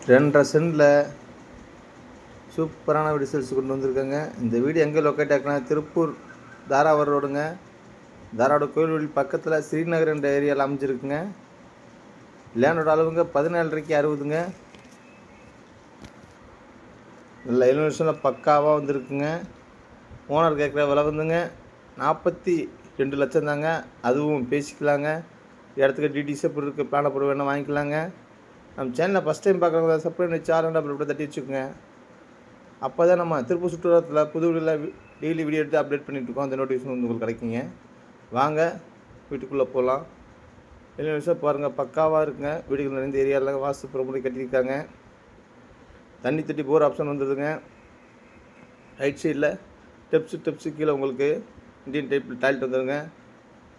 2.5 சென்டில் சூப்பரான வீடு சேல்ஸ் கொண்டு வந்திருக்கேங்க. இந்த வீடு எங்கே லொக்கேட் ஆகுனா திருப்பூர் தாராவரம் ரோடுங்க. தாராவோட கோயில்வெளி பக்கத்தில் ஸ்ரீநகர் என்ற ஏரியாவில் அமைஞ்சிருக்குங்க. லேண்டோட அளவுங்க 17.5க்கு 60ங்க. நல்ல எலிவேஷனில் பக்காவாக வந்துருக்குங்க. ஓனர் கேட்குற விலை வந்துங்க 42 லட்சம் தாங்க. அதுவும் பேசிக்கலாங்க. இடத்துக்கு டிடிஎஸ் எப்படி இருக்குது பிளானை போட வேணால் வாங்கிக்கலாங்க. நம்ம சேனலை ஃபஸ்ட் டைம் பார்க்குறவங்க சப்ஸ்கிரைப் பண்ணி சேனல் அப்படி தட்டி வச்சுக்கோங்க. அப்போ தான் நம்ம திருப்பூர் சுற்றுலாத்தில் புது வீடியோவில் டெய்லி வீடியோ எடுத்து அப்டேட் பண்ணிகிட்ருக்கோம். அந்த நோட்டிஃபிகேஷன் வந்து உங்களுக்கு கிடைக்குங்க. வாங்க வீட்டுக்குள்ளே போகலாம். எலிவேஷன் பாருங்கள், பக்காவாக இருக்குங்க. வீடுகள் நிறைந்த ஏரியாவில் வாஸ்து புறமுறை கட்டியிருக்காங்க. தண்ணி தட்டி போர் ஆப்ஷன் வந்துடுதுங்க. ரைட் சைடில் ஸ்டெப்ஸு கீழே உங்களுக்கு இந்தியன் டைப்பில் டாய்லெட் வந்துடுங்க.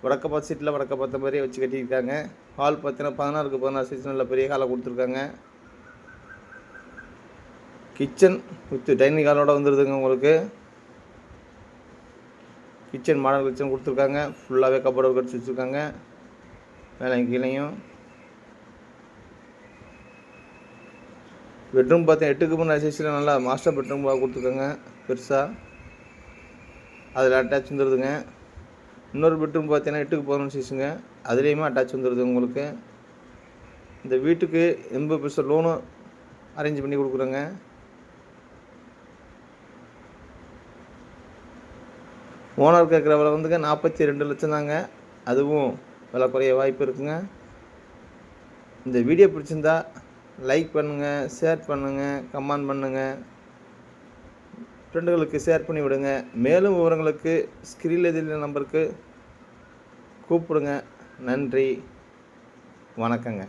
வடக்க பார்த்த சீட்டில் வடக்க பார்த்த மாதிரியே வச்சு கட்டியிருக்காங்க. ஹால் பார்த்தீங்கன்னா 16க்கு 16 சைஸ் நல்ல பெரிய ஹாலை கொடுத்துருக்காங்க. கிச்சன் வித் டைனிங் ஹாலோட வந்துடுதுங்க. உங்களுக்கு கிச்சன் மாடல் கிச்சன் கொடுத்துருக்காங்க. ஃபுல்லாகவே கப்போர்டு கடிச்சு வச்சுருக்காங்க. மேலே கீழேயும் பெட்ரூம் பார்த்தீங்கன்னா 8க்கு 3 சைஸில் நல்லா மாஸ்டர் பெட்ரூம் கொடுத்துருக்காங்க. பெருசாக அதில் அட்டாச் வந்துடுதுங்க. இன்னொரு பெட்ரூம் பார்த்தீங்கன்னா 8க்கு 11 சைஸுங்க. அதுலேயுமே அட்டாச் வந்துடுது. உங்களுக்கு இந்த வீட்டுக்கு 80% லோனும் அரேஞ்ச் பண்ணி கொடுக்குறோங்க. ஓனர் கேட்குற விலை வந்துங்க 42 லட்சம் தாங்க. அதுவும் விலை குறைய வாய்ப்பு இருக்குங்க. இந்த வீடியோ பிடிச்சிருந்தா லைக் பண்ணுங்கள், ஷேர் பண்ணுங்கள், கமெண்ட் பண்ணுங்கள், ஃப்ரெண்டுகளுக்கு ஷேர் பண்ணி விடுங்க. மேலும் விவரங்களுக்கு ஸ்க்ரீனில் தெரியுற நம்பருக்கு கூப்பிடுங்க. நன்றி, வணக்கங்க.